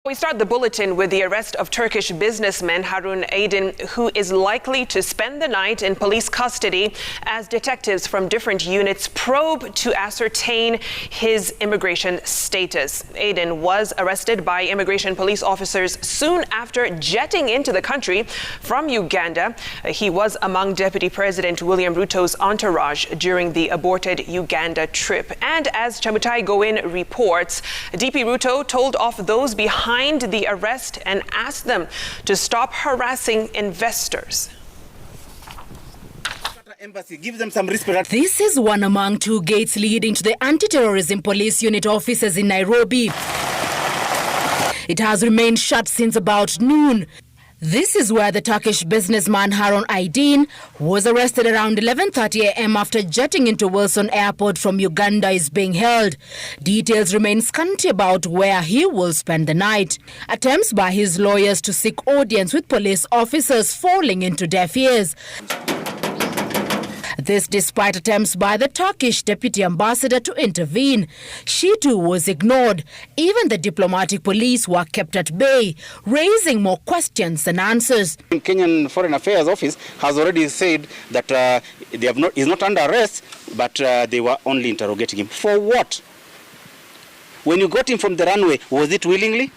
We start the bulletin with the arrest of Turkish businessman Harun Aydin, who is likely to spend the night in police custody as detectives from different units probe to ascertain his immigration status. Aydin was arrested by immigration police officers soon after jetting into the country from Uganda. He was among Deputy President William Ruto's entourage during the aborted Uganda trip. And as Chemutai Gowin reports, DP Ruto told off those behind the arrest and asked them to stop harassing investors. This is one among two gates leading to the anti-terrorism police unit offices in Nairobi. It has remained shut since about noon. This is where the Turkish businessman Harun Aydin was arrested around 11:30 a.m. after jetting into Wilson Airport from Uganda is being held. Details remain scanty about where he will spend the night. Attempts by his lawyers to seek audience with police officers falling into deaf ears. This despite attempts by the Turkish deputy ambassador to intervene. She too was ignored. Even the diplomatic police were kept at bay, raising more questions than answers. The Kenyan Foreign Affairs Office has already said that he's not under arrest, but they were only interrogating him. For what? When you got him from the runway, was it willingly?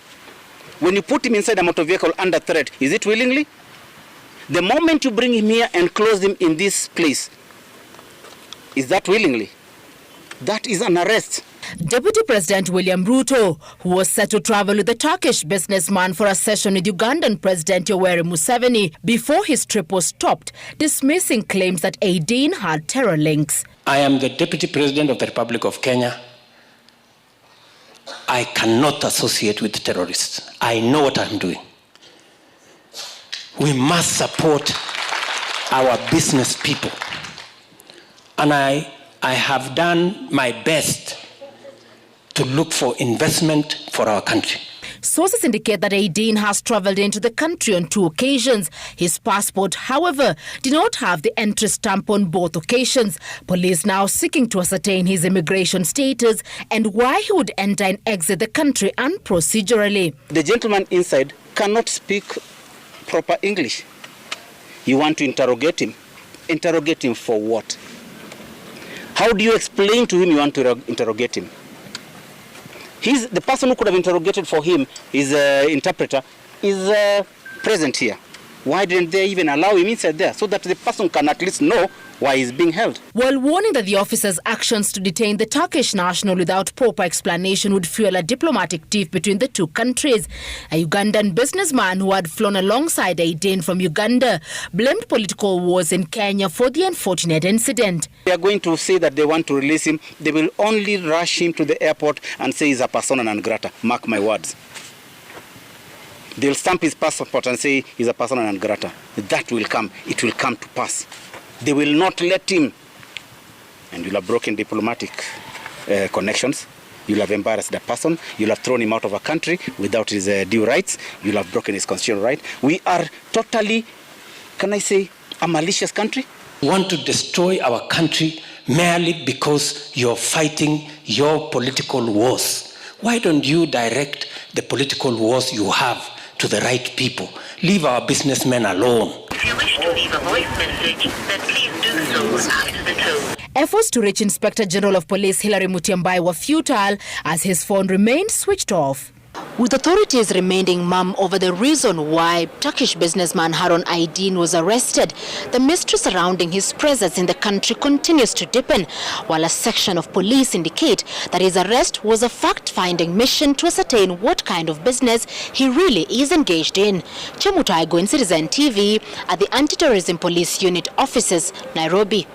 When you put him inside a motor vehicle under threat, is it willingly? The moment you bring him here and close him in this place, is that willingly? That is an arrest. Deputy President William Ruto, who was set to travel with the Turkish businessman for a session with Ugandan President Yoweri Museveni before his trip was stopped, dismissing claims that Aydin had terror links. I am the Deputy President of the Republic of Kenya. I cannot associate with terrorists. I know what I'm doing. We must support our business people. And I have done my best to look for investment for our country. Sources indicate that Aydin has travelled into the country on 2 occasions. His passport, however, did not have the entry stamp on both occasions. Police now seeking to ascertain his immigration status and why he would enter and exit the country unprocedurally. The gentleman inside cannot speak proper English. You want to interrogate him? Interrogate him for what? How do you explain to him you want to interrogate him? The person who could have interrogated for him, his interpreter, is present here. Why didn't they even allow him inside there so that the person can at least know why he's being held? While warning that the officers' actions to detain the Turkish national without proper explanation would fuel a diplomatic tiff between the two countries, a Ugandan businessman who had flown alongside Aydin from Uganda blamed political wars in Kenya for the unfortunate incident. They are going to say that they want to release him. They will only rush him to the airport and say he's a persona non grata. Mark my words. They'll stamp his passport and say he's a persona non grata. That will come. It will come to pass. They will not let him. And you'll have broken diplomatic connections. You'll have embarrassed the person. You'll have thrown him out of a country without his due rights. You'll have broken his constitutional right. We are totally, can I say, a malicious country. You want to destroy our country merely because you're fighting your political wars. Why don't you direct the political wars you have to the right people? Leave our businessmen alone. If you wish to leave a voice message, then please do so after the tone. Efforts to reach Inspector General of Police Hilary Mutyambai were futile as his phone remained switched off. With authorities remaining mum over the reason why Turkish businessman Harun Aydin was arrested, the mystery surrounding his presence in the country continues to deepen, while a section of police indicate that his arrest was a fact-finding mission to ascertain what kind of business he really is engaged in. Chemutai Gowin, Citizen TV, at the Anti-Terrorism Police Unit offices, Nairobi.